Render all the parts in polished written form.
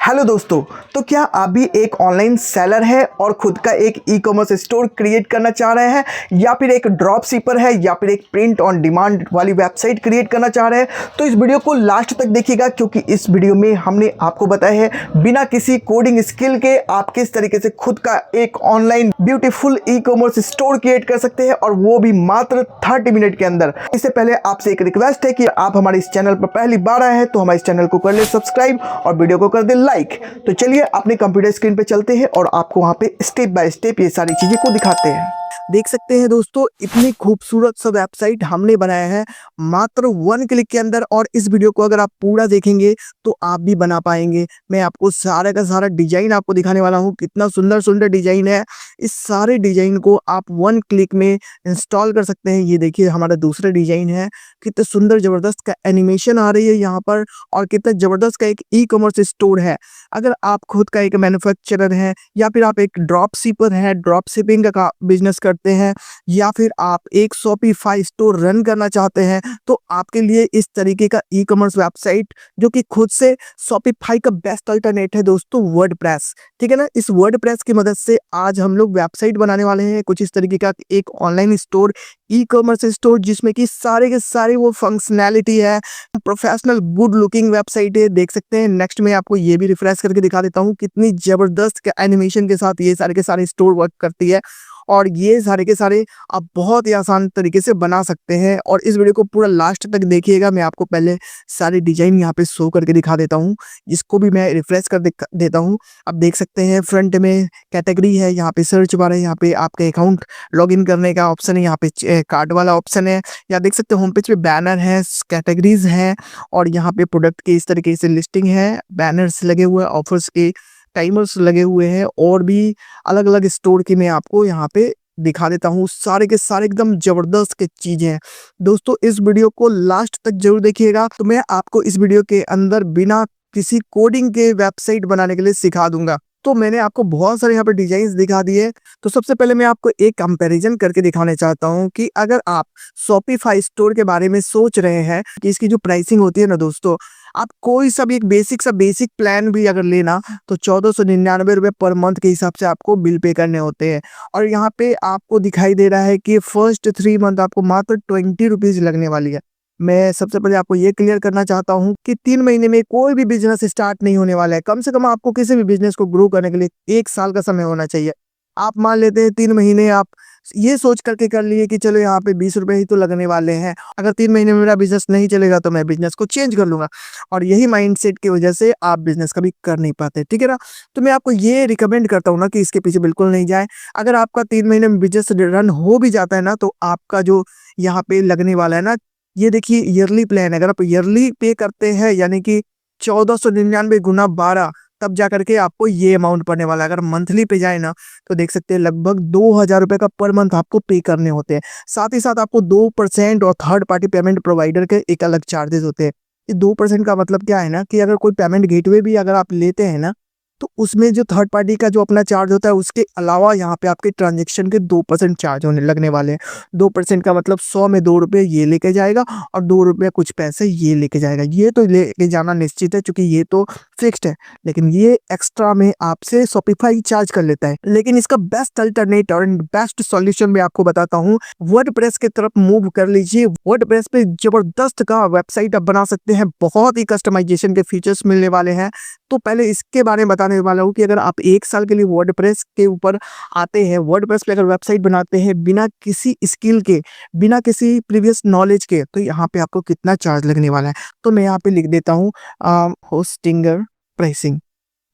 Hello दोस्तों। तो क्या आप भी एक ऑनलाइन सेलर है और खुद का एक ई कॉमर्स स्टोर क्रिएट करना चाह रहे हैं, या फिर एक ड्रॉप शिपर है, या फिर एक प्रिंट ऑन डिमांड वाली वेबसाइट क्रिएट करना चाह रहे हैं? तो इस वीडियो को लास्ट तक देखिएगा, क्योंकि इस वीडियो में हमने आपको बताया है बिना किसी कोडिंग स्किल के आप किस तरीके से खुद का एक online beautiful e commerce store create कर सकते हैं, और वो भी मात्र 30 मिनट के अंदर। इससे पहले आपसे एक रिक्वेस्ट है कि आप हमारे इस चैनल पर पहली बार आए हैं तो हमारे इस चैनल को कर ले सब्सक्राइब और वीडियो को कर दे लाइक। तो चलिए अपने कंप्यूटर स्क्रीन पे चलते हैं और आपको वहां पे स्टेप बाय स्टेप ये सारी चीजें को दिखाते हैं। देख सकते हैं दोस्तों, इतनी खूबसूरत सा वेबसाइट हमने बनाया है मात्र 1 क्लिक के अंदर। और इस वीडियो को अगर आप पूरा देखेंगे तो आप भी बना पाएंगे। मैं आपको सारा का सारा डिजाइन आपको दिखाने वाला हूँ। कितना सुंदर सुंदर डिजाइन है। इस सारे डिजाइन को आप 1 क्लिक में इंस्टॉल कर सकते हैं। ये देखिए हमारा दूसरा डिजाइन है। कितना सुंदर जबरदस्त का एनिमेशन आ रही है यहाँ पर, और कितना जबरदस्त का एक ई कॉमर्स स्टोर है। अगर आप खुद का एक मैन्युफैक्चरर हैं, या फिर आप एक ड्रॉप शिपर हैं, ड्रॉप शिपिंग का बिजनेस करते हैं, या फिर आप एक शॉपिफाई स्टोर रन करना चाहते हैं, तो आपके लिए इस तरीके का ई कॉमर्स वेबसाइट, जो कि खुद से शॉपिफाई का बेस्ट अल्टरनेट है दोस्तों, वर्डप्रेस। ठीक है ना। इस वर्डप्रेस की मदद से आज हम लोग वेबसाइट बनाने वाले हैं कुछ इस तरीके का एक online store, e commerce store, जिसमें कि सारे के सारे वो फंक्शनैलिटी है। प्रोफेशनल गुड लुकिंग वेबसाइट है, देख सकते हैं। नेक्स्ट में आपको ये भी रिफ्रेश करके दिखा देता हूँ कितनी जबरदस्त एनिमेशन के साथ ये सारे के सारे स्टोर वर्क करती है। और ये सारे के सारे आप बहुत ही आसान तरीके से बना सकते हैं। और इस वीडियो को पूरा लास्ट तक देखिएगा। मैं आपको पहले सारे डिजाइन यहाँ पे शो करके दिखा देता हूँ, जिसको भी मैं रिफ्रेश कर देता हूँ। अब देख सकते हैं फ्रंट में कैटेगरी है, यहाँ पे सर्च बार है, यहाँ पे आपका अकाउंट लॉगिन करने का ऑप्शन है, यहाँ पे कार्ड वाला ऑप्शन है। या देख सकते हैं होम पेज पे बैनर है, कैटेगरीज हैं, और यहाँ पे प्रोडक्ट की इस तरीके से लिस्टिंग है, बैनर्स लगे हुए, ऑफर्स के टाइमर्स लगे हुए हैं, और भी अलग अलग स्टोर की मैं आपको यहाँ पे दिखा देता हूँ। सारे के सारे एकदम जबरदस्त के चीजें हैं दोस्तों। इस वीडियो को लास्ट तक जरूर देखिएगा। तो मैं आपको इस वीडियो के अंदर बिना किसी कोडिंग के वेबसाइट बनाने के लिए सिखा दूंगा। तो मैंने आपको बहुत सारे यहाँ पे डिजाइन दिखा दिए। तो सबसे पहले मैं आपको एक कंपैरिजन करके दिखाने चाहता हूँ कि अगर आप शॉपिफाई स्टोर के बारे में सोच रहे हैं कि इसकी जो प्राइसिंग होती है ना दोस्तों, आप कोई सा भी एक बेसिक प्लान भी अगर लेना तो 1499 रुपये पर मंथ के हिसाब से आपको बिल पे करने होते हैं। और यहाँ पे आपको दिखाई दे रहा है कि फर्स्ट 3 मंथ आपको मात्र 20 रुपीज लगने वाली है। मैं सबसे पहले आपको ये क्लियर करना चाहता हूँ कि 3 महीने में कोई भी बिजनेस स्टार्ट नहीं होने वाला है। कम से कम आपको किसी भी बिजनेस को ग्रो करने के लिए 1 साल का समय होना चाहिए। आप मान लेते हैं 3 महीने आप ये सोच करके कर लिए कि चलो यहाँ पे 20 रुपए ही तो लगने वाले हैं, अगर 3 महीने में मेरा बिजनेस नहीं चलेगा तो मैं बिजनेस को चेंज कर लूंगा। और यही माइंडसेट की वजह से आप बिजनेस कभी कर नहीं पाते। ठीक है ना। तो मैं आपको ये रिकमेंड करता हूँ ना कि इसके पीछे बिल्कुल नहीं जाए। अगर आपका 3 महीने में बिजनेस रन हो भी जाता है ना, तो आपका जो यहाँ पे लगने वाला है ना, ये देखिए ईयरली प्लान है। अगर आप ईयरली पे करते हैं, यानी कि 1499 गुना 12, तब जा करके आपको ये अमाउंट पड़ने वाला है। अगर मंथली पे जाए ना, तो देख सकते हैं लगभग 2000 रुपए का पर मंथ आपको पे करने होते हैं। साथ ही साथ आपको 2% और थर्ड पार्टी पेमेंट प्रोवाइडर के एक अलग चार्जेस होते हैं। ये 2% का मतलब क्या है ना, कि अगर कोई पेमेंट गेटवे भी अगर आप लेते हैं ना, तो उसमें जो थर्ड पार्टी का जो अपना चार्ज होता है, उसके अलावा यहाँ पे आपके ट्रांजेक्शन के 2% चार्ज होने लगने वाले हैं। 2% का मतलब 100 में 2 रुपये ये लेके जाएगा, और 2 रुपये कुछ पैसे ये लेके जाएगा। ये तो लेके जाना निश्चित है, क्योंकि ये तो फिक्स्ड है। लेकिन ये एक्स्ट्रा में आपसे शॉपिफाई चार्ज कर लेता है। लेकिन इसका बेस्ट अल्टरनेटिव और बेस्ट सॉल्यूशन मैं आपको बताता हूँ। वर्डप्रेस की तरफ मूव कर लीजिए। वर्डप्रेस पे जबरदस्त का वेबसाइट आप बना सकते हैं। बहुत ही कस्टमाइजेशन के फीचर्स मिलने वाले हैं। तो पहले इसके बारे में बताने वाला हूँ कि अगर आप 1 साल के लिए वर्डप्रेस के ऊपर आते हैं, वर्डप्रेस पे अगर वेबसाइट बनाते हैं बिना किसी स्किल के, बिना किसी प्रीवियस नॉलेज के, तो यहाँ पे आपको कितना चार्ज लगने वाला है। तो मैं यहाँ पे लिख देता हूँ होस्टिंगर प्राइसिंग।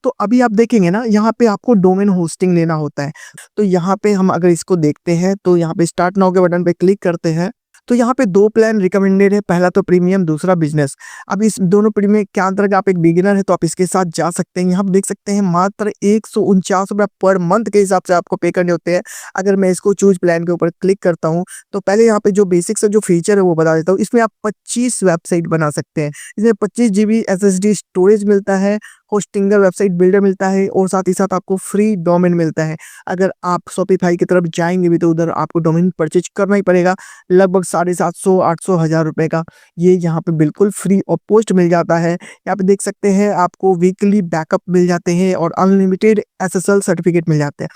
तो अभी आप देखेंगे ना, यहाँ पे आपको डोमेन होस्टिंग लेना होता है। तो यहाँ पे हम अगर इसको देखते हैं, तो यहाँ पे स्टार्ट नाउ के बटन पे क्लिक करते हैं, तो यहाँ पे 2 प्लान रिकमेंडेड है। पहला तो प्रीमियम, दूसरा बिजनेस। अब इस दोनों प्रीमियम के अंतर्गत आप एक बिगिनर है तो आप इसके साथ जा सकते हैं। यहाँ पे देख सकते हैं मात्र 149 रुपये पर मंथ के हिसाब से आपको पे करने होते हैं। अगर मैं इसको चूज प्लान के ऊपर क्लिक करता हूँ, तो पहले यहाँ पे जो बेसिक से जो फीचर है वो बता देता हूँ। इसमें आप 25 वेबसाइट बना सकते हैं। इसमें 25 GB SSD स्टोरेज मिलता है, होस्टिंगर वेबसाइट बिल्डर मिलता है और साथ ही साथ आपको फ्री डोमेन मिलता है। अगर आप शॉपिफाई की तरफ जाएंगे भी तो उधर आपको डोमेन परचेज करना ही पड़ेगा, लगभग 750 800 हज़ार रुपए का। ये यहाँ पे बिल्कुल फ्री ऑफ कॉस्ट मिल जाता है। यहाँ पे देख सकते हैं आपको वीकली बैकअप मिल जाते हैं और अनलिमिटेड एसएसएल सर्टिफिकेट मिल जाते हैं।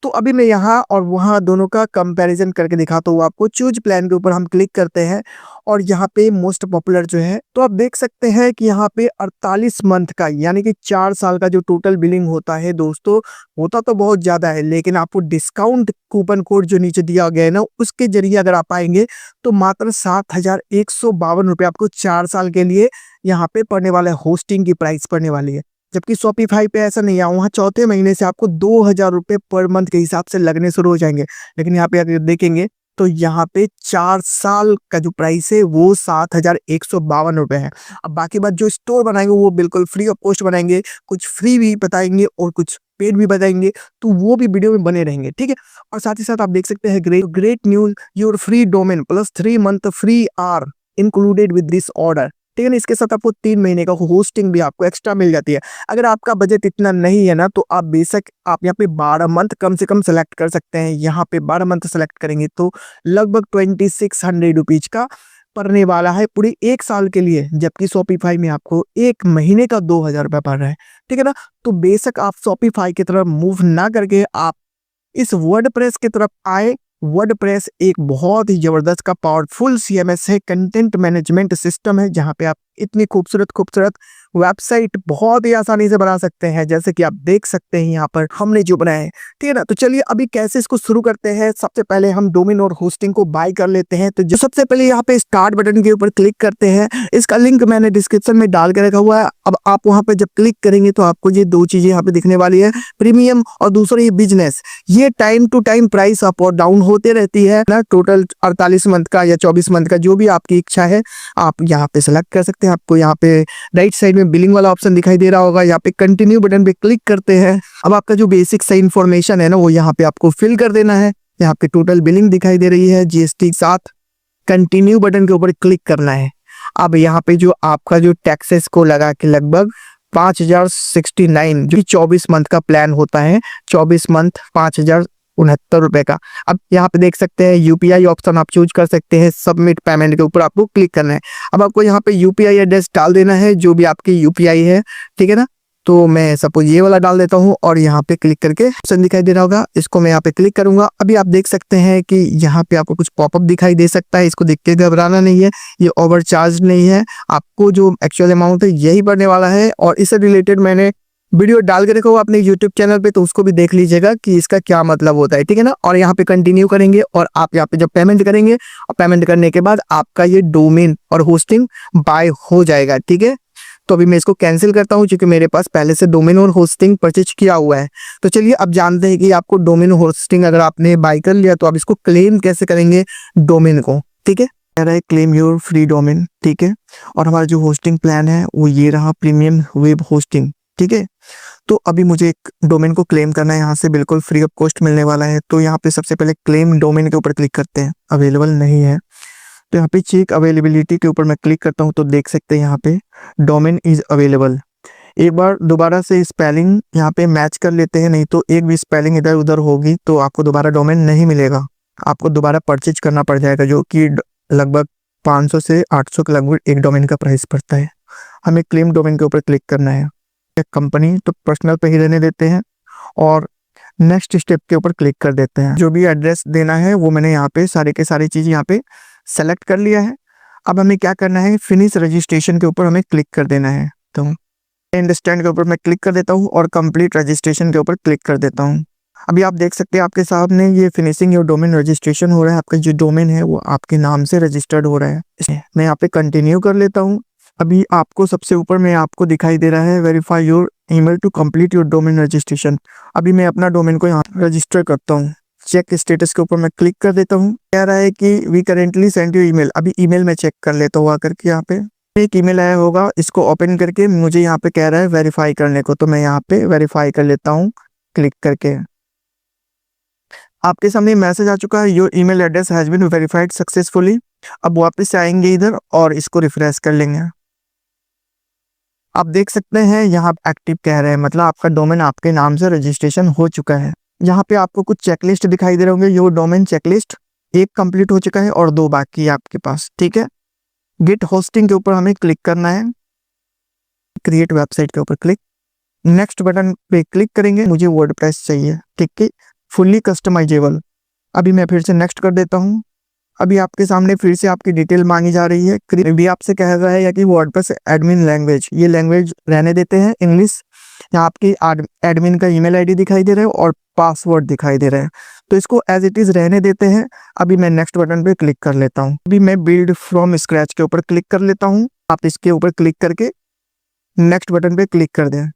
तो अभी मैं यहाँ और वहाँ दोनों का कंपैरिजन करके दिखाता हूँ आपको। चूज प्लान के ऊपर हम क्लिक करते हैं और यहाँ पे मोस्ट पॉपुलर जो है, तो आप देख सकते हैं कि यहाँ पे 48 मंथ का यानी कि 4 साल का जो टोटल बिलिंग होता है दोस्तों, होता तो बहुत ज़्यादा है, लेकिन आपको डिस्काउंट कूपन कोड जो नीचे दिया गया है ना, उसके जरिए अगर आप आएंगे तो मात्र 7,152 रुपये आपको 4 साल के लिए यहाँ पे पड़ने वाला है, होस्टिंग की प्राइस पड़ने वाली है। जबकि शॉपिफाई पे ऐसा नहीं है, वहाँ चौथे महीने से आपको 2,000 रुपये पर मंथ के हिसाब से लगने शुरू हो जाएंगे। लेकिन यहाँ पे अगर देखेंगे तो यहाँ पे 4 साल का जो प्राइस है वो 7,152 रुपये है। अब बाकी बात जो स्टोर बनाएंगे वो बिल्कुल फ्री ऑफ कॉस्ट बनाएंगे, कुछ फ्री भी बताएंगे और कुछ पेड भी बताएंगे, तो वो भी वीडियो में बने रहेंगे, ठीक है। और साथ ही साथ आप देख सकते हैं great news, your free domain plus 3 month free are included with this order, ठीक है ना। इसके साथ आपको 3 महीने का होस्टिंग भी आपको एक्स्ट्रा मिल जाती है। अगर आपका बजट इतना नहीं है ना, तो आप बेशक आप यहाँ पे 12 मंथ कम से कम सेलेक्ट कर सकते हैं। यहाँ पे 12 मंथ सेलेक्ट करेंगे तो लगभग 2600 रुपीज का पड़ने वाला है पूरे 1 साल के लिए, जबकि शॉपिफाई में आपको 1 महीने का 2,000 रुपये पड़ रहा है, ठीक है ना। तो बेशक आप शॉपिफाई की तरफ मूव ना करके आप इस वर्डप्रेस की तरफ आए। वर्डप्रेस एक बहुत ही जबरदस्त का पावरफुल सीएमएस है, कंटेंट मैनेजमेंट सिस्टम है, जहां पे आप इतनी खूबसूरत खूबसूरत वेबसाइट बहुत ही आसानी से बना सकते हैं, जैसे कि आप देख सकते हैं यहाँ पर हमने जो बनाया है, ठीक है ना। तो चलिए अभी कैसे इसको शुरू करते हैं। सबसे पहले हम डोमेन और होस्टिंग को बाय कर लेते हैं। तो जो सबसे पहले यहाँ पे स्टार्ट बटन के ऊपर क्लिक करते हैं, इसका लिंक मैंने डिस्क्रिप्शन में डाल के रखा हुआ है। अब आप वहां पे जब क्लिक करेंगे तो आपको ये 2 चीजें यहाँ पे दिखने वाली है, प्रीमियम और दूसरी बिजनेस। ये time to time price up और डाउन होते रहती है ना। टोटल 48 मंथ का या 24 मंथ का जो भी आपकी इच्छा है आप यहाँ पे सेलेक्ट कर सकते हैं। आपको यहाँ पे राइट साइड में बिलिंग वाला ऑप्शन दिखाई दे रहा होगा, यहाँ पे कंटिन्यू बटन पे क्लिक करते हैं। अब आपका जो बेसिक सा इन्फॉर्मेशन है ना वो यहाँ पे आपको फिल कर देना है। यहाँ पे टोटल बिलिंग दिखाई दे रही है जीएसटी के साथ, कंटिन्यू बटन के ऊपर क्लिक करना है। अब यहाँ पे जो आपका जो टैक्सेस को लगा के लगभग 5,069 जो 24 मंथ का प्लान होता है, 24 मंथ 5,069 रुपए का। अब यहाँ पे देख सकते हैं यूपीआई ऑप्शन आप चूज कर सकते हैं। सबमिट पेमेंट के ऊपर आपको क्लिक करना है। अब आपको यहाँ पे यूपीआई एड्रेस डाल देना है, जो भी आपकी यूपीआई है, ठीक है ना। तो मैं सपोज ये वाला डाल देता हूँ और यहाँ पे क्लिक करके ऑप्शन दिखाई दे रहा होगा, इसको मैं यहाँ पे क्लिक करूंगा। अभी आप देख सकते हैं कि यहाँ पे आपको कुछ पॉपअप दिखाई दे सकता है, इसको देख के घबराना नहीं है, ये ओवरचार्ज नहीं है। आपको जो एक्चुअल अमाउंट है यही पड़ने वाला है। और इससे रिलेटेड मैंने वीडियो डाल के रखा हुआ अपने यूट्यूब चैनल पे, तो उसको भी देख लीजिएगा कि इसका क्या मतलब होता है, ठीक है ना। और यहाँ पे कंटिन्यू करेंगे और आप यहाँ पे जब पेमेंट करेंगे और पेमेंट करने के बाद आपका ये डोमेन और होस्टिंग बाय हो जाएगा, ठीक है। तो अभी मैं इसको कैंसिल करता हूँ क्योंकि मेरे पास पहले से डोमेन और होस्टिंग परचेज किया हुआ है। तो चलिए अब जानते हैं कि आपको डोमेन और होस्टिंग अगर आपने बाय कर लिया तो आप इसको क्लेम कैसे करेंगे डोमेन को, ठीक है। कह रहा है क्लेम योर फ्री डोमेन, ठीक है। और हमारा जो होस्टिंग प्लान है वो ये रहा, प्रीमियम वेब होस्टिंग, ठीक है। तो अभी मुझे एक डोमेन को क्लेम करना है, यहाँ से बिल्कुल फ्री ऑफ कॉस्ट मिलने वाला है। तो यहाँ पे सबसे पहले क्लेम डोमेन के ऊपर क्लिक करते हैं, अवेलेबल नहीं है तो यहाँ पे चेक अवेलेबिलिटी के ऊपर मैं क्लिक करता हूँ तो देख सकते हैं यहाँ पे डोमेन इज अवेलेबल। एक बार दोबारा से स्पेलिंग यहाँ पे मैच कर लेते हैं, नहीं तो एक भी स्पेलिंग इधर उधर होगी तो आपको दोबारा डोमेन नहीं मिलेगा, आपको दोबारा परचेज करना पड़ जाएगा, जो कि लगभग 500 से 800 के लगभग एक डोमेन का प्राइस पड़ता है। हमें क्लेम डोमेन के ऊपर क्लिक करना है। कंपनी तो पर्सनल पे ही रहने देते हैं और नेक्स्ट स्टेप के ऊपर क्लिक कर देते हैं। जो भी एड्रेस देना है वो मैंने यहाँ पे सारे के सारी चीज़ यहाँ पे सेलेक्ट कर लिया है। अब हमें क्या करना है, फिनिश रजिस्ट्रेशन के ऊपर हमें क्लिक कर देना है। तो अंडरस्टैंड के ऊपर मैं क्लिक कर देता हूँ और कंप्लीट रजिस्ट्रेशन के ऊपर क्लिक कर देता हूँ। अभी आप देख सकते हैं आपके सामने ये फिनिशिंग योर डोमेन रजिस्ट्रेशन हो रहा है, आपका जो डोमेन है वो आपके नाम से रजिस्टर्ड हो रहा है। मैं यहाँ पे कंटिन्यू कर लेता हूँ। अभी आपको सबसे ऊपर में आपको दिखाई दे रहा है verify your email to complete your domain registration. अभी मैं अपना डोमेन को यहाँ रजिस्टर करता हूँ। चेक स्टेटस के ऊपर मैं क्लिक कर देता हूँ। कह रहा है कि we currently send you email. अभी ईमेल में चेक कर लेता हूँ आकर के, यहाँ पे एक ईमेल आया होगा, इसको ओपन करके मुझे यहाँ पे कह रहा है वेरीफाई करने को, तो मैं यहाँ पे वेरीफाई कर लेता हूँ क्लिक करके। आपके सामने मैसेज आ चुका है, your email address has been verified successfully. अब वापस से आएंगे इधर और इसको रिफ्रेश कर लेंगे। आप देख सकते हैं यहाँ एक्टिव कह रहे हैं, मतलब आपका डोमेन आपके नाम से रजिस्ट्रेशन हो चुका है। यहाँ पे आपको कुछ चेकलिस्ट दिखाई दे रहे होंगे, योर डोमेन चेकलिस्ट एक कंप्लीट हो चुका है और 2 बाकी है आपके पास, ठीक है। गेट होस्टिंग के ऊपर हमें क्लिक करना है, क्रिएट वेबसाइट के ऊपर क्लिक, नेक्स्ट बटन पे क्लिक करेंगे। मुझे वर्डप्रेस चाहिए, ठीक है, फुल्ली कस्टमाइजेबल। अभी मैं फिर से नेक्स्ट कर देता हूँ। अभी आपके सामने फिर से आपकी डिटेल मांगी जा रही है, भी आपसे कह रहा है या कि वर्डप्रेस एडमिन लैंग्वेज, ये लैंग्वेज रहने देते हैं इंग्लिश। यहाँ आपकी एडमिन का ईमेल आईडी दिखाई दे रहा है और पासवर्ड दिखाई दे रहा है, तो इसको एज इट इज रहने देते हैं। अभी मैं नेक्स्ट बटन पे क्लिक कर लेता हूँ। अभी मैं बिल्ड फ्रॉम स्क्रैच के ऊपर क्लिक कर लेता हूँ। आप इसके ऊपर क्लिक करके नेक्स्ट बटन पे क्लिक कर दें।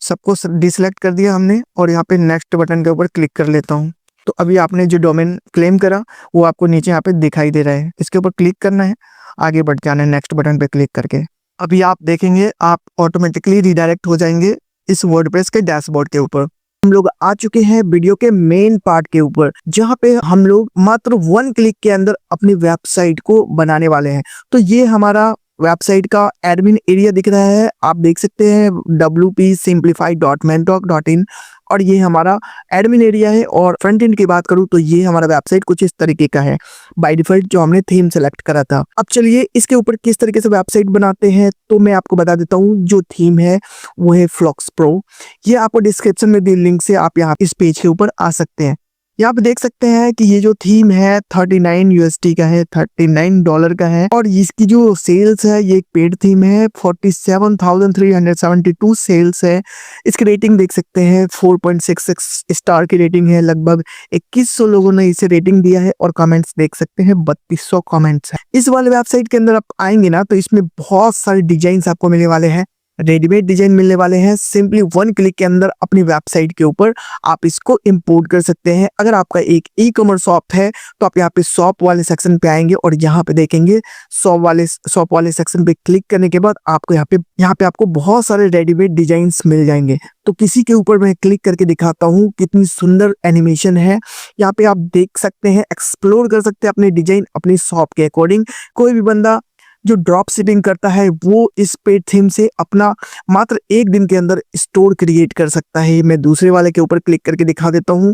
सबको डिसलेक्ट कर दिया हमने और यहाँ पे नेक्स्ट बटन के ऊपर क्लिक कर लेता हूँ। तो अभी आपने जो डोमेन क्लेम करा वो आपको नीचे यहाँ पे दिखाई दे रहा है, इसके ऊपर क्लिक करना है, आगे बढ़ जाना है नेक्स्ट बटन पे क्लिक करके। अभी आप देखेंगे आप ऑटोमेटिकली रिडायरेक्ट हो जाएंगे इस वर्डप्रेस के डैशबोर्ड के ऊपर। हम लोग आ चुके हैं वीडियो के मेन पार्ट के ऊपर, जहाँ पे हम लोग मात्र 1 क्लिक के अंदर अपनी वेबसाइट को बनाने वाले हैं। तो ये हमारा वेबसाइट का एडमिन एरिया दिख रहा है, आप देख सकते हैं wp-simplify.mentalk.in, और ये हमारा एडमिन एरिया है। और फ्रंट एंड की बात करूँ तो ये हमारा वेबसाइट कुछ इस तरीके का है बाय डिफॉल्ट, जो हमने थीम सेलेक्ट करा था। अब चलिए इसके ऊपर किस तरीके से वेबसाइट बनाते हैं तो मैं आपको बता देता हूँ। जो थीम है वो है फ्लक्स प्रो, ये आपको डिस्क्रिप्शन में दी लिंक से आप यहाँ इस पेज के ऊपर आ सकते हैं। यहाँ पे देख सकते हैं कि ये जो थीम है 39 USD का है, $39 का है, और इसकी जो सेल्स है ये एक पेड थीम है, 47,372 सेल्स है। इसकी रेटिंग देख सकते हैं 4.66 स्टार की रेटिंग है, लगभग 2100 लोगों ने इसे रेटिंग दिया है, और कमेंट्स देख सकते हैं 3200 कमेंट्स है। इस वाले वेबसाइट के अंदर आप आएंगे ना तो इसमें बहुत सारे डिजाइन आपको मिलने वाले हैं, रेडीमेड डिजाइन मिलने वाले हैं। सिंपली 1 क्लिक के अंदर अपनी वेबसाइट के ऊपर आप इसको इंपोर्ट कर सकते हैं। अगर आपका एक ई कॉमर्स शॉप है तो आप यहाँ पे शॉप वाले सेक्शन पे आएंगे और यहाँ पे देखेंगे शॉप वाले सेक्शन पे क्लिक करने के बाद आपको यहाँ पे आपको बहुत सारे रेडीमेड डिजाइन्स मिल जाएंगे। तो किसी के ऊपर मैं क्लिक करके दिखाता हूँ, कितनी सुंदर एनिमेशन है। यहाँ पे आप देख सकते हैं, एक्सप्लोर कर सकते हैं अपने डिजाइन अपनी शॉप के अकॉर्डिंग। कोई भी बंदा जो ड्रॉप शिपिंग करता है वो इस पेड थीम से अपना मात्र 1 दिन के अंदर स्टोर क्रिएट कर सकता है। मैं दूसरे वाले के ऊपर क्लिक करके दिखा देता हूँ।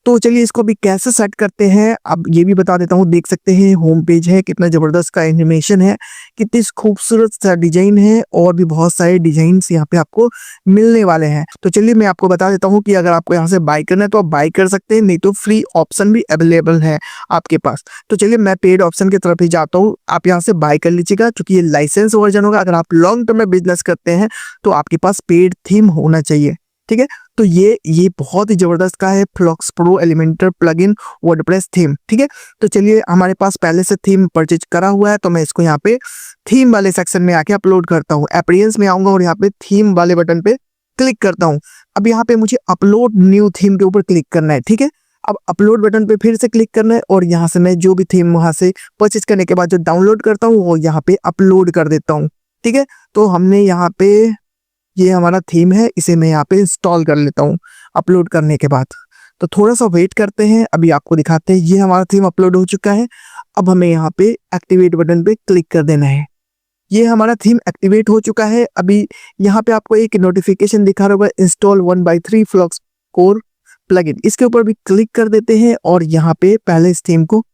तो चलिए इसको भी कैसे सेट करते हैं अब ये भी बता देता हूँ। देख सकते हैं होम पेज है, कितना जबरदस्त का एनिमेशन है, कितनी खूबसूरत सा डिजाइन है, और भी बहुत सारे डिजाइन यहाँ पे आपको मिलने वाले हैं। तो चलिए मैं आपको बता देता हूँ कि अगर आपको यहाँ से बाय करना है तो आप बाय कर सकते हैं, नहीं तो फ्री ऑप्शन भी अवेलेबल है आपके पास। तो चलिए मैं पेड ऑप्शन की तरफ ही जाता हूँ, आप यहाँ से बाय कर लीजिएगा क्योंकि ये लाइसेंस वर्जन होगा। अगर आप लॉन्ग टर्म में बिजनेस करते हैं तो आपके पास पेड थीम होना चाहिए, ठीक है। तो ये बहुत ही जबरदस्त का है, flux pro Elementor plugin WordPress theme, ठीक है। तो चलिए हमारे पास पहले से थीम परचेज करा हुआ है, तो मैं इसको यहाँ पे थीम वाले सेक्शन में आके अपलोड करता हूँ। अपीयरेंस में आऊंगा और यहाँ पे थीम वाले बटन पे क्लिक करता हूँ। अब यहाँ पे मुझे अपलोड न्यू थीम के ऊपर क्लिक करना है, ठीक है। अब अपलोड बटन पे फिर से क्लिक करना है और यहाँ से मैं जो भी थीम वहां से परचेज करने के बाद जो डाउनलोड करता हूँ वो यहाँ पे अपलोड कर देता हूँ, ठीक है। तो हमने यहाँ पे ये हमारा थीम है, इसे मैं यहाँ पे इंस्टॉल कर लेता हूँ अपलोड करने के बाद। तो थोड़ा सा वेट करते हैं, अभी आपको दिखाते हैं। ये हमारा थीम अपलोड हो चुका है। अब हमें यहाँ पे एक्टिवेट बटन पे क्लिक कर देना है। ये हमारा थीम एक्टिवेट हो चुका है। अभी यहाँ पे आपको एक नोटिफिकेशन दिखा रहा होगा, इंस्टॉल 1/3 फ्लक्स कोर प्लगइन, इसके ऊपर भी क्लिक कर देते हैं और यहाँ पे पहले इस थीम को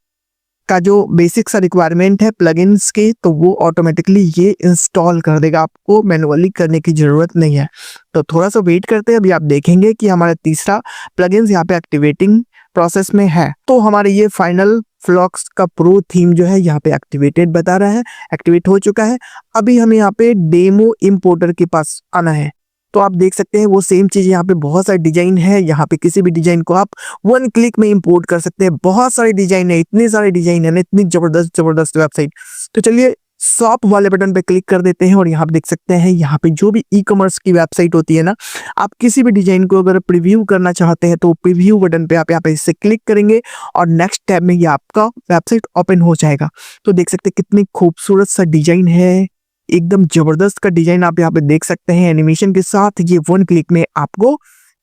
का जो बेसिक सा रिक्वायरमेंट है प्लगइन्स के, तो वो ऑटोमेटिकली ये इंस्टॉल कर देगा, आपको मैनुअली करने की जरूरत नहीं है। तो थोड़ा सा वेट करते हैं, अभी आप देखेंगे कि हमारा तीसरा प्लगइन्स यहाँ पे एक्टिवेटिंग प्रोसेस में है। तो हमारे ये फाइनल फ्लक्स का प्रो थीम जो है यहाँ पे एक्टिवेटेड बता रहा है, एक्टिवेट हो चुका है। अभी हमें यहाँ पे डेमो इंपोर्टर के पास आना है। तो आप देख सकते हैं वो सेम चीज, यहाँ पे बहुत सारे डिजाइन है। यहाँ पे किसी भी डिजाइन को आप 1 क्लिक में इंपोर्ट कर सकते हैं। बहुत सारे डिजाइन है, इतने सारे डिजाइन है ना, इतनी जबरदस्त वेबसाइट। तो चलिए शॉप वाले बटन पे क्लिक कर देते हैं और यहाँ पे देख सकते हैं, यहाँ पे जो भी ई कॉमर्स की वेबसाइट होती है ना, आप किसी भी डिजाइन को अगर प्रीव्यू करना चाहते हैं तो प्रीव्यू बटन पे आप यहाँ पे इससे क्लिक करेंगे और नेक्स्ट टैब में ये आपका वेबसाइट ओपन हो जाएगा। तो देख सकते हैं कितनी खूबसूरत सा डिजाइन है, एकदम जबरदस्त का डिजाइन आप यहाँ पे देख सकते हैं एनिमेशन के साथ। ये 1 क्लिक में आपको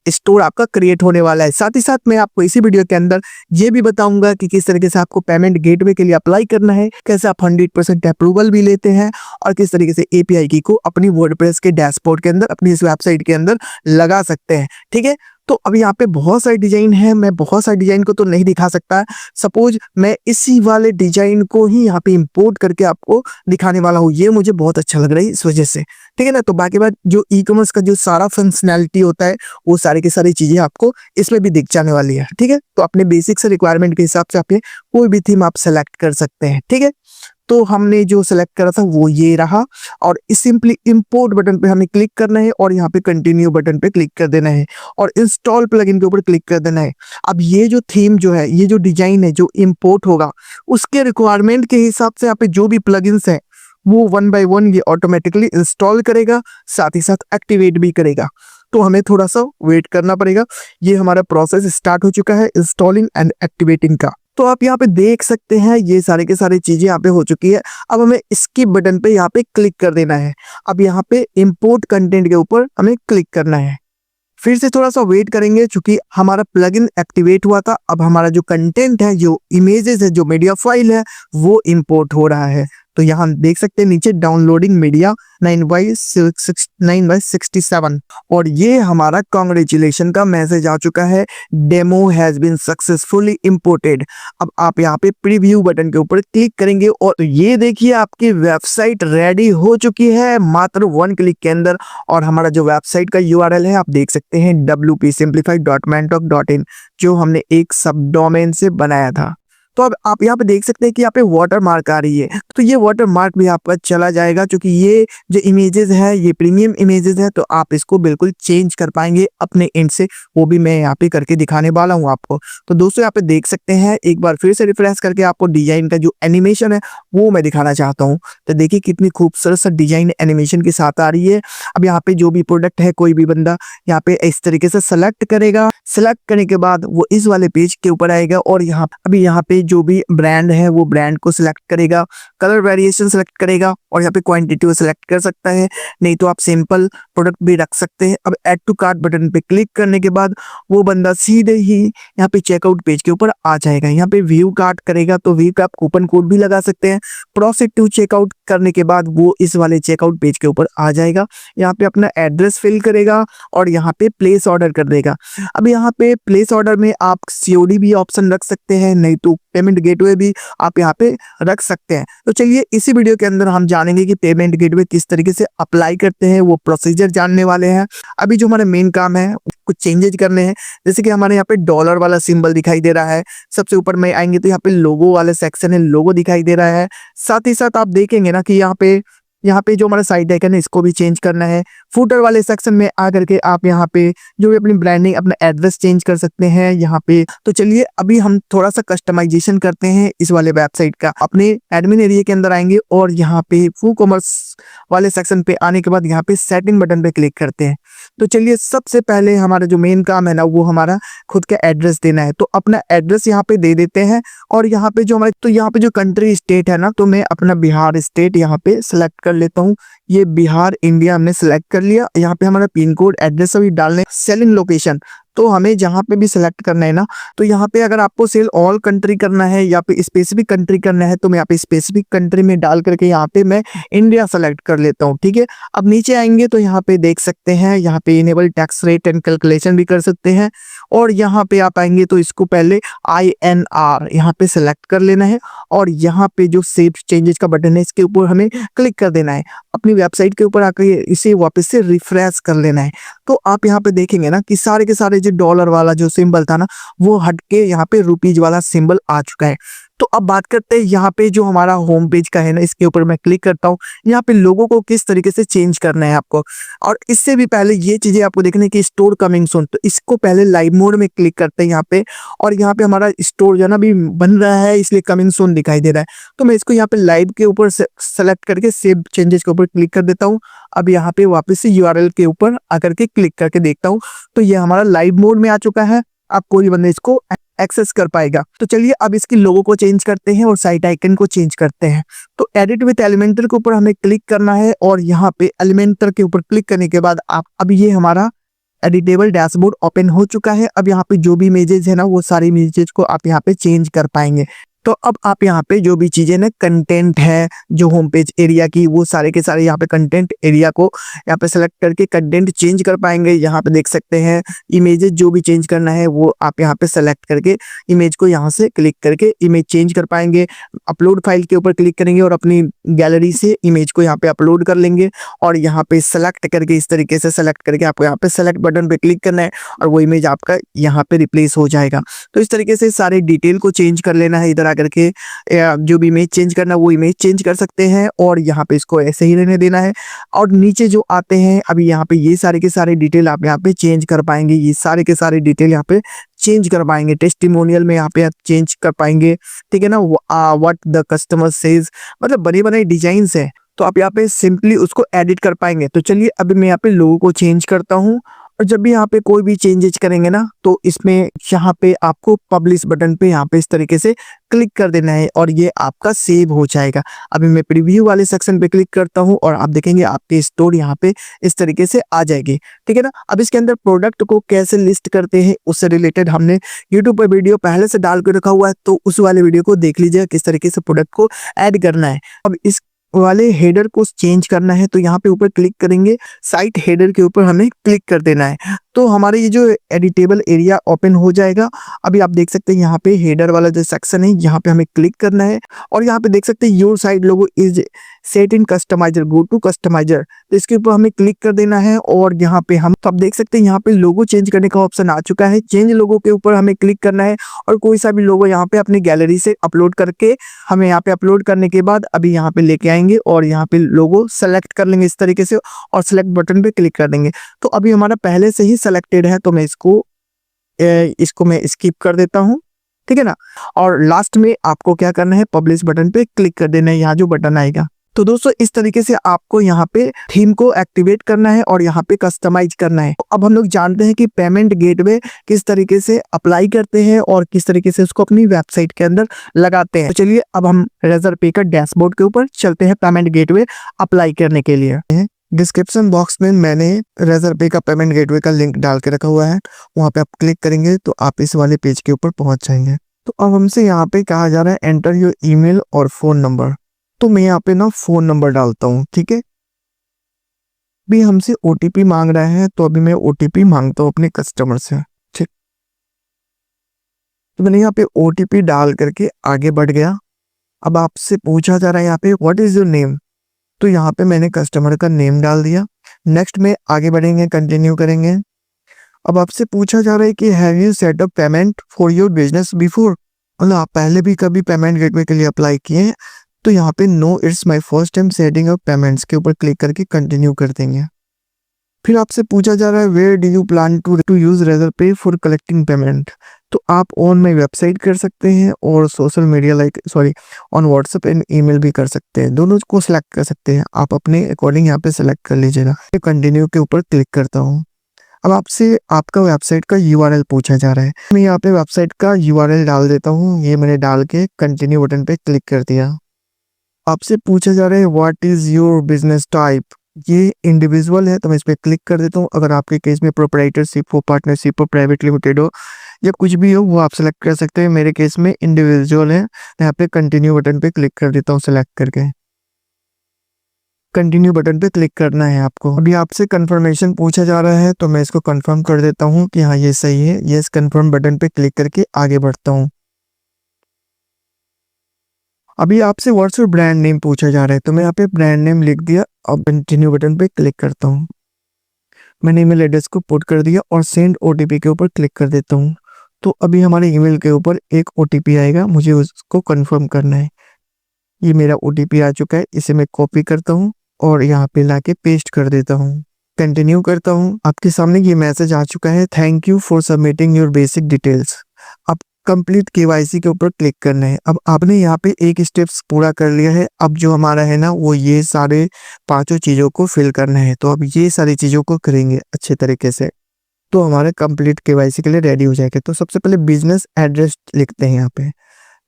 स्टोर आपका क्रिएट होने वाला है। साथ ही साथ मैं आपको इसी वीडियो के अंदर ये भी बताऊंगा कि किस तरीके से आपको पेमेंट गेटवे के लिए अप्लाई करना है, कैसे आप 100% अप्रूवल भी लेते हैं और किस तरीके से एपीआई की को अपनी वर्डप्रेस के डैशबोर्ड के अंदर, अपनी इस वेबसाइट के अंदर लगा सकते हैं। ठीक है, तो अब यहाँ पे बहुत सारे डिजाइन है, मैं बहुत सारे डिजाइन को तो नहीं दिखा सकता। सपोज मैं इसी वाले डिजाइन को ही यहाँ पे इंपोर्ट करके आपको दिखाने वाला हूँ, ये मुझे बहुत अच्छा लग रहा है इस वजह से। ठीक है ना, तो बाकी बात जो ई कॉमर्स का जो सारा फंक्शनैलिटी होता है वो सारी की सारी चीजें आपको इसमें भी दिख जाने वाली है। ठीक है, तो अपने बेसिक से रिक्वायरमेंट के हिसाब से आप कोई भी थीम आप सेलेक्ट कर सकते हैं। ठीक है, तो हमने जो सेलेक्ट करा था वो ये रहा और इस सिंपली इंपोर्ट बटन पे हमें क्लिक करना है और यहाँ पे कंटिन्यू बटन पे क्लिक कर देना है और इंस्टॉल प्लगइन के ऊपर क्लिक कर देना है। अब ये जो थीम जो है, ये जो डिजाइन है जो इंपोर्ट होगा, उसके रिक्वायरमेंट के हिसाब से यहाँ पे जो भी प्लगइन्स है वो 1 बाय 1 ये ऑटोमेटिकली इंस्टॉल करेगा, साथ ही साथ एक्टिवेट भी करेगा। तो हमें थोड़ा सा वेट करना पड़ेगा। ये हमारा प्रोसेस स्टार्ट हो चुका है इंस्टॉलिंग एंड एक्टिवेटिंग का। तो आप यहाँ पे देख सकते हैं ये सारे के सारे चीजें यहाँ पे हो चुकी है। अब हमें स्किप बटन पे यहाँ पे क्लिक कर देना है। अब यहाँ पे इंपोर्ट कंटेंट के ऊपर हमें क्लिक करना है। फिर से थोड़ा सा वेट करेंगे क्योंकि हमारा प्लगइन एक्टिवेट हुआ था। अब हमारा जो कंटेंट है, जो इमेजेस है, जो मीडिया फाइल है वो इंपोर्ट हो रहा है। तो यहाँ देख सकते हैं नीचे डाउनलोडिंग मीडिया 9/67 और ये हमारा कांग्रेचुलेशन का मैसेज आ चुका है, demo has been successfully imported. अब आप यहाँ पे प्रीव्यू बटन के ऊपर क्लिक करेंगे और ये देखिए आपकी वेबसाइट रेडी हो चुकी है मात्र 1 क्लिक के अंदर। और हमारा जो वेबसाइट का यूआरएल है आप देख सकते हैं wpsimplified.mantalk.in, जो हमने एक सब डोमेन से बनाया था। तो अब आप यहाँ पे देख सकते हैं कि यहाँ पे वाटर मार्क आ रही है, तो ये वाटर मार्क भी आपका चला जाएगा क्योंकि ये जो इमेजेस है ये प्रीमियम इमेजेस है, तो आप इसको बिल्कुल चेंज कर पाएंगे अपने एंड से। वो भी मैं यहाँ पे करके दिखाने वाला हूँ आपको। तो दोस्तों यहाँ पे देख सकते हैं, एक बार फिर से रिफ्रेश करके आपको डिजाइन का जो एनिमेशन है वो मैं दिखाना चाहता हूँ। तो देखिए कितनी खूबसूरत सा डिजाइन एनिमेशन के साथ आ रही है। अब यहाँ पे जो भी प्रोडक्ट है, कोई भी बंदा यहाँ पे इस तरीके से सेलेक्ट करेगा। सेलेक्ट करने के बाद वो इस वाले पेज के ऊपर आएगा और यहाँ पे जो भी ब्रांड है वो ब्रांड को सिलेक्ट करेगा, कलर वेरिएशन सेलेक्ट करेगा और यहाँ पे क्वांटिटी सेलेक्ट कर सकता है, नहीं तो आप सिंपल प्रोडक्ट भी रख सकते हैं। अब ऐड टू कार्ट बटन पे क्लिक करने के बाद वो बंदा सीधे ही यहाँ पे चेकआउट पेज के ऊपर आ जाएगा। यहाँ पे व्यू कार्ट करेगा तो व्यू पे आप कूपन कोड भी लगा सकते हैं। प्रोसीड टू चेकआउट करने के बाद वो इस वाले चेकआउट पेज के ऊपर आ जाएगा। यहाँ पे अपना एड्रेस फिल करेगा और यहाँ पे प्लेस ऑर्डर कर देगा। अब यहाँ पे प्लेस ऑर्डर में आप सीओडी भी ऑप्शन रख सकते हैं, नहीं तो पेमेंट गेटवे भी आप यहाँ पे रख सकते हैं। तो चलिए इसी वीडियो के अंदर हम जानेंगे कि पेमेंट गेटवे किस तरीके से अप्लाई करते हैं, वो प्रोसीजर जानने वाले हैं। अभी जो हमारा मेन काम है कुछ चेंजेस करने हैं, जैसे कि हमारे यहाँ पे डॉलर वाला सिंबल दिखाई दे रहा है। सबसे ऊपर में आएंगे तो यहाँ पे लोगो वाले सेक्शन है, लोगो दिखाई दे रहा है। साथ ही साथ आप देखेंगे ना कि यहाँ पे जो हमारा साइड आइकन है इसको भी चेंज करना है। फुटर वाले सेक्शन में आकर के आप यहाँ पे जो भी अपनी ब्रांडिंग, अपना एड्रेस चेंज कर सकते हैं यहाँ पे। तो चलिए अभी हम थोड़ा सा कस्टमाइजेशन करते हैं इस वाले वेबसाइट का। अपने एडमिन एरिया के अंदर आएंगे और यहाँ पे फू कॉमर्स वाले सेक्शन पे आने के बाद यहाँ पे सेटिंग बटन पे क्लिक करते हैं। तो चलिए सबसे पहले हमारा जो मेन काम है ना वो हमारा खुद का एड्रेस देना है। तो अपना एड्रेस यहाँ पे दे देते हैं और यहाँ पे जो कंट्री स्टेट है ना, तो मैं अपना बिहार स्टेट यहाँ पे सिलेक्ट कर लेता हूँ। ये बिहार इंडिया हमने सेलेक्ट कर लिया। यहाँ पे हमारा पिन कोड, एड्रेस अभी डालने, सेलिंग लोकेशन तो हमें जहाँ पे भी सिलेक्ट करना है ना, तो यहाँ पे अगर आपको सेल ऑल कंट्री करना है या पे स्पेसिफिक कंट्री करना है तो मैं यहाँ पे स्पेसिफिक कंट्री में डाल करके यहाँ पे मैं इंडिया सेलेक्ट कर लेता हूँ। ठीक है, अब नीचे आएंगे तो यहाँ पे देख सकते हैं, यहाँ पे enable tax rate and calculation भी कर सकते हैं। और यहाँ पे आप आएंगे तो इसको पहले INR यहाँ पे सिलेक्ट कर लेना है और यहाँ पे जो सेव चेंजेस का बटन है इसके ऊपर हमें क्लिक कर देना है। अपनी वेबसाइट के ऊपर आकर इसे वापस से रिफ्रेश कर लेना है। तो आप यहाँ पे देखेंगे ना कि सारे के सारे जो डॉलर वाला जो सिंबल था ना वो हटके यहाँ पे रुपीज वाला सिंबल आ चुका है। तो अब बात करते हैं यहाँ पे जो हमारा होम पेज का है ना, इसके ऊपर मैं क्लिक करता हूँ। यहाँ पे लोगों को किस तरीके से चेंज करना है आपको, और इससे भी पहले ये चीजें आपको देखने की स्टोर कमिंग सून, तो इसको पहले लाइव मोड में क्लिक करते हैं यहाँ पे। और यहाँ पे हमारा स्टोर जो है ना अभी बन रहा है इसलिए कमिंग सून दिखाई दे रहा है। तो मैं इसको यहाँ पे लाइव के ऊपर सेलेक्ट करके सेव चेंजेस के ऊपर क्लिक कर देता हूँ। अब यहाँ पे वापस से URL के ऊपर आकर के क्लिक करके देखता हूँ तो ये हमारा लाइव मोड में आ चुका है। अब कोई बंदा इसको एक्सेस कर पाएगा। तो चलिए अब इसकी लोगो को चेंज करते हैं और साइट आइकन को चेंज करते हैं। तो एडिट विद एलिमेंटर के ऊपर हमें क्लिक करना है और यहाँ पे एलिमेंटर के ऊपर क्लिक करने के बाद आप अब ये हमारा एडिटेबल डैशबोर्ड ओपन हो चुका है। अब यहाँ पे जो भी इमेजेस है ना वो सारी इमेजेस को आप यहाँ पे चेंज कर पाएंगे। तो अब आप यहाँ पे जो भी चीजें ना कंटेंट है जो होम पेज एरिया की, वो सारे के सारे यहाँ पे कंटेंट एरिया को यहाँ पे सेलेक्ट करके कंटेंट चेंज कर पाएंगे। यहाँ पे देख सकते हैं इमेजेस जो भी चेंज करना है वो आप यहाँ पे सेलेक्ट करके इमेज को यहाँ से क्लिक करके इमेज चेंज कर पाएंगे। अपलोड फाइल के ऊपर क्लिक करेंगे और अपनी गैलरी से इमेज को यहाँ पे अपलोड कर लेंगे और यहाँ पे सेलेक्ट करके इस तरीके से सेलेक्ट करके आपको यहाँ पे सेलेक्ट बटन पे क्लिक करना है और वो इमेज आपका यहाँ पे रिप्लेस हो जाएगा। तो इस तरीके से सारे डिटेल को चेंज कर लेना है। इधर आकर के जो भी इमेज चेंज करना वो इमेज चेंज कर सकते हैं और यहाँ पे इसको ऐसे ही रहने देना है। और नीचे जो आते हैं अभी यहाँ पे ये सारे के सारे डिटेल आप यहाँ पे चेंज कर पाएंगे। ये सारे के सारे डिटेल यहाँ पे चेंज कर पाएंगे। टेस्टिमोनियल में यहाँ पे आप चेंज कर पाएंगे, ठीक है ना। व्हाट द कस्टमर सेज, मतलब बने बने डिजाइन है तो आप यहाँ पे सिंपली उसको एडिट कर पाएंगे। तो चलिए अभी मैं यहाँ पे लोगो को चेंज करता हूँ और जब भी यहाँ पे कोई भी चेंजेस करेंगे ना तो इसमें यहाँ पे आपको पब्लिश बटन पे यहाँ पे इस तरीके से क्लिक कर देना है और ये आपका सेव हो जाएगा। अभी मैं प्रीव्यू वाले सेक्शन पे क्लिक करता हूँ और आप देखेंगे आपकी स्टोर यहाँ पे इस तरीके से आ जाएगी, ठीक है ना। अब इसके अंदर प्रोडक्ट को कैसे लिस्ट करते हैं उससे रिलेटेड हमने यूट्यूब पर वीडियो पहले से डाल के रखा हुआ है, तो उस वाले वीडियो को देख लीजिएगा किस तरीके से प्रोडक्ट को ऐड करना है। अब इस वाले हेडर को चेंज करना है तो यहाँ पे ऊपर क्लिक करेंगे, साइट हेडर के ऊपर हमें क्लिक कर देना है तो हमारे ये जो एडिटेबल एरिया ओपन हो जाएगा। अभी आप देख सकते हैं यहाँ पे हेडर वाला जो सेक्शन है यहाँ पे हमें क्लिक करना है और यहाँ पे देख सकते हैं your site logo is set in customizer, go to customizer, तो इसके ऊपर हमें क्लिक कर देना है और यहाँ पे हम तो आप देख सकते हैं यहाँ पे लोगो चेंज करने का ऑप्शन आ चुका है। चेंज लोगो के ऊपर हमें क्लिक करना है और कोई सा भी लोगो यहाँ पे अपनी गैलरी से अपलोड करके हमें यहाँ पे अपलोड करने के बाद अभी यहाँ पे लेके आएंगे और यहाँ पे लोगो सेलेक्ट कर लेंगे इस तरीके से और सेलेक्ट बटन पे क्लिक कर देंगे। तो अभी हमारा पहले से ही सेलेक्टेड है तो मैं इसको मैं स्किप कर देता हूँ, ठीक है ना। और लास्ट में आपको क्या करना है, पब्लिश बटन पे क्लिक कर देना है, यहाँ जो बटन आएगा। तो दोस्तों इस तरीके से आपको यहाँ पे थीम को एक्टिवेट करना है और यहाँ पे कस्टमाइज करना है। तो अब हम लोग जानते हैं कि पेमेंट गेटवे किस तरीके से अप्लाई करते हैं और किस तरीके से उसको अपनी वेबसाइट के अंदर लगाते हैं। तो चलिए अब हम रेजरपे का डैशबोर्ड के ऊपर चलते हैं पेमेंट गेटवे अप्लाई करने के लिए। डिस्क्रिप्शन बॉक्स में मैंने रेजरपे का पेमेंट गेटवे का लिंक डाल के रखा हुआ है, वहां पे आप क्लिक करेंगे तो आप इस वाले पेज के ऊपर पहुंच जाएंगे। तो अब हमसे यहाँ पे कहा जा रहा है एंटर योर ईमेल और फोन नंबर, तो मैं यहाँ पे ना फोन नंबर डालता हूँ, ठीक है। भी हमसे ओटीपी मांग रहा है तो अभी मैं ओटीपी मांगता हूँ अपने कस्टमर से, ठीक। तो मैंने यहाँ पे ओटीपी डाल करके आगे बढ़ गया। अब आपसे पूछा जा रहा है यहाँ पे व्हाट इज योर नेम, तो यहाँ पे मैंने कस्टमर का नेम डाल दिया। नेक्स्ट में आगे बढ़ेंगे, कंटिन्यू करेंगे। अब आपसे पूछा जा रहा है कि have you set up payment for your business before, मतलब आप पहले भी कभी पेमेंट गेटवे के लिए अप्लाई किए हैं, तो यहाँ पे no it's my first time setting up payments के ऊपर क्लिक करके कंटिन्यू कर देंगे। फिर आपसे पूछा जा रहा है where do you plan to use Razorpay for collecting payment, तो आप ऑन माई वेबसाइट कर सकते हैं और social media on WhatsApp and email भी कर सकते हैं, दोनों को सिलेक्ट कर सकते हैं। आप अपने अकॉर्डिंग यहाँ पे सिलेक्ट कर लीजिएगा। कंटिन्यू के ऊपर क्लिक करता हूँ। अब आपसे आपका वेबसाइट का यूआरएल पूछा जा रहा है, मैं यहाँ पे वेबसाइट का यूआरएल डाल देता हूँ। ये मैंने डाल के कंटिन्यू बटन पे क्लिक कर दिया। आपसे पूछा जा रहा है what is your business type, ये इंडिविजुअल है तो मैं इस पर क्लिक कर देता हूँ। अगर आपके केस में प्रोप्राइटरशिप हो, पार्टनरशिप हो, प्राइवेट लिमिटेड हो या कुछ भी हो वो आप सेलेक्ट कर सकते हैं। मेरे केस में इंडिविजुअल है, यहाँ पे कंटिन्यू बटन पे क्लिक कर देता हूँ सेलेक्ट करके। कंटिन्यू बटन पे क्लिक करना है आपको। अभी आपसे कंफर्मेशन पूछा जा रहा है तो मैं इसको कंफर्म कर देता हूँ कि हाँ ये सही है। यस कंफर्म बटन पे क्लिक करके आगे बढ़ता हूँ। अभी आपसे व्हाट्स योर ब्रांड नेम पूछा जा रहा है तो मैं यहाँ पे ब्रांड नेम लिख दिया। अब कंटिन्यू बटन पे क्लिक करता हूँ। मैंने ईमेल एड्रेस को पुट कर दिया और सेंड ओटीपी के ऊपर क्लिक कर देता हूँ। तो अभी हमारे ईमेल के ऊपर एक ओटीपी आएगा, मुझे उसको कंफर्म करना है। ये मेरा ओटीपी आ चुका है, इसे मैं कॉपी करता हूँ और यहाँ पे लाके पेस्ट कर देता हूँ। कंटिन्यू करता हूँ। आपके सामने ये मैसेज आ चुका है, thank you for submitting your basic details. अब कंप्लीट केवाईसी के ऊपर क्लिक करना है। अब आपने यहाँ पे एक स्टेप्स पूरा कर लिया है। अब जो हमारा है ना वो ये सारे पांचों चीजों को फिल करना है। तो अब ये सारी चीजों को करेंगे अच्छे तरीके से तो हमारे कंप्लीट केवाईसी के लिए रेडी हो जाएगा। तो सबसे पहले बिजनेस एड्रेस लिखते हैं यहाँ पे।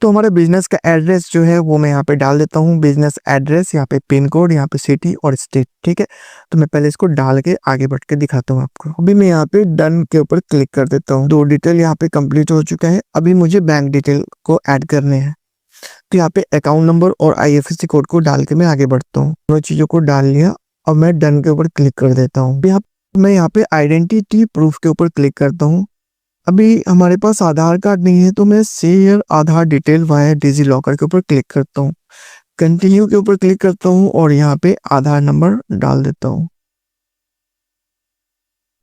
तो हमारे बिजनेस का एड्रेस जो है वो मैं यहाँ पे डाल देता हूँ, बिजनेस एड्रेस, यहाँ पे पिन कोड, यहाँ पे सिटी और स्टेट। ठीक है, तो मैं पहले इसको डाल के आगे बढ़ के दिखाता हूँ आपको। अभी मैं यहाँ पे डन के ऊपर क्लिक कर देता हूँ। 2 डिटेल यहाँ पे कंप्लीट हो चुका है। अभी मुझे बैंक डिटेल को ऐड करने हैं, तो यहाँ पे अकाउंट नंबर और IFSC कोड को डाल के मैं आगे बढ़ता हूँ। दोनों चीजों को डाल लिया और मैं डन के ऊपर क्लिक कर देता हूँ। मैं यहाँ पे आइडेंटिटी प्रूफ के ऊपर क्लिक करता हूँ। अभी हमारे पास आधार कार्ड नहीं है, तो मैं शेयर आधार डिटेल वाया डिजी लॉकर के ऊपर क्लिक करता हूँ। कंटिन्यू के ऊपर क्लिक करता हूँ और यहाँ पे आधार नंबर डाल देता हूँ।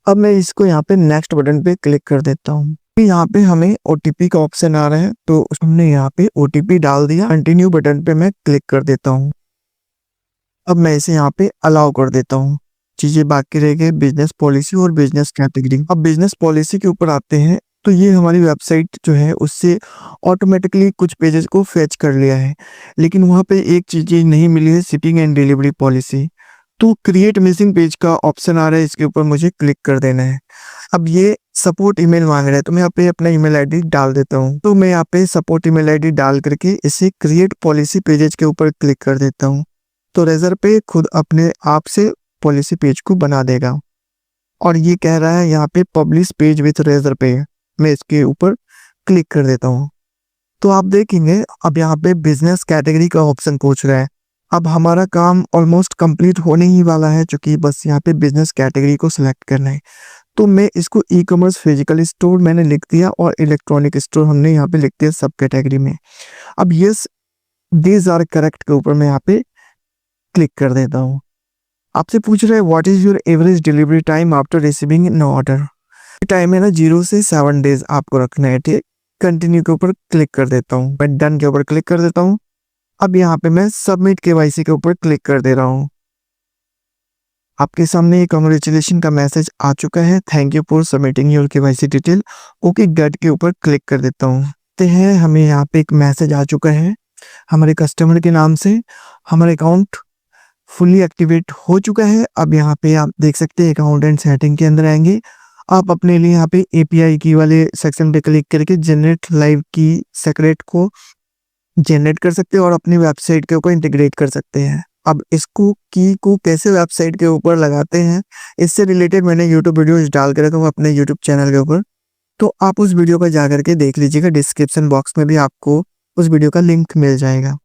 अब मैं इसको यहाँ पे नेक्स्ट बटन पे क्लिक कर देता हूँ। यहाँ पे हमें OTP का ऑप्शन आ रहा है, तो हमने यहाँ पे OTP डाल दिया। कंटिन्यू बटन पे मैं क्लिक कर देता हूँ। अब मैं इसे यहाँ पे अलाउ कर देता हूँ। चीजें बाकी रह गई बिजनेस पॉलिसी और बिजनेस कैटेगरी। अब बिजनेस पॉलिसी के ऊपर आते हैं, तो ये हमारी वेबसाइट जो है उससे ऑटोमेटिकली कुछ पेजेस को फेच कर लिया है, लेकिन वहाँ पे एक चीज नहीं मिली है, शिपिंग एंड डिलीवरी पॉलिसी। तो क्रिएट मिसिंग पेज का ऑप्शन आ रहा है, इसके ऊपर मुझे क्लिक कर देना है। अब ये सपोर्ट ईमेल मांग रहा है, तो मैं यहाँ पे अपना ईमेल आईडी डाल देता हूँ। तो मैं यहाँ पे सपोर्ट ईमेल आईडी डाल करके इसे क्रिएट पॉलिसी पेजेस के ऊपर क्लिक कर देता हूँ। तो रेजर पे खुद अपने आप से पॉलिसी पेज को बना देगा और ये कह रहा है यहाँ पे पब्लिश पेज विथ रेजर पे। मैं इसके ऊपर क्लिक कर देता हूँ। तो आप देखेंगे अब यहाँ पे बिजनेस कैटेगरी का ऑप्शन पूछ रहा है। अब हमारा काम ऑलमोस्ट कंप्लीट होने ही वाला है, क्योंकि बस यहाँ पे बिजनेस कैटेगरी को सिलेक्ट करना है। तो मैं इसको ई-कॉमर्स फिजिकल स्टोर मैंने लिख दिया और इलेक्ट्रॉनिक स्टोर हमने यहाँ पे लिख दिया सब कैटेगरी में। अब यस दीज आर करेक्ट के ऊपर मैं यहाँ पे क्लिक कर देता हूँ। आपसे पूछ रहे हैं what is your average delivery time after receiving N order. Time है ना 0 से 7 डेज आपको रखना है। ठीक, कंटिन्यू के ऊपर क्लिक कर देता हूँ। मैं डन के ऊपर क्लिक कर देता हूँ। अब यहाँ पे मैं सबमिट KYC के ऊपर क्लिक कर दे रहा हूँ। आपके सामने एक कांग्रेचुलेशन का मैसेज आ चुका है, thank you for submitting your KYC detail. Okay get के ऊपर क्लिक कर देता हूँ। हमें यहाँ पे एक मैसेज आ चुका है हमारे कस्टमर के नाम से, हमारा अकाउंट फुली एक्टिवेट हो चुका है। अब यहाँ पे आप देख सकते हैं अकाउंट एंड सेटिंग के अंदर आएंगे। आप अपने लिए यहाँ पे API की वाले सेक्शन पे क्लिक करके जनरेट लाइव की सेक्रेट को जनरेट कर सकते हैं और अपनी वेबसाइट के ऊपर इंटीग्रेट कर सकते हैं। अब इसको की को कैसे वेबसाइट के ऊपर लगाते हैं, इससे रिलेटेड मैंने YouTube वीडियोज डाल के रखा हूँ अपने YouTube चैनल के ऊपर, तो आप उस वीडियो पर जाकर के देख लीजिएगा। डिस्क्रिप्शन बॉक्स में भी आपको उस वीडियो का लिंक मिल जाएगा।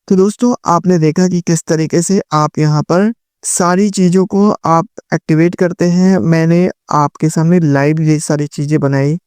तो दोस्तों आपने देखा कि किस तरीके से आप यहाँ पर सारी चीज़ों को आप एक्टिवेट करते हैं। मैंने आपके सामने लाइव ये सारी चीज़ें बनाई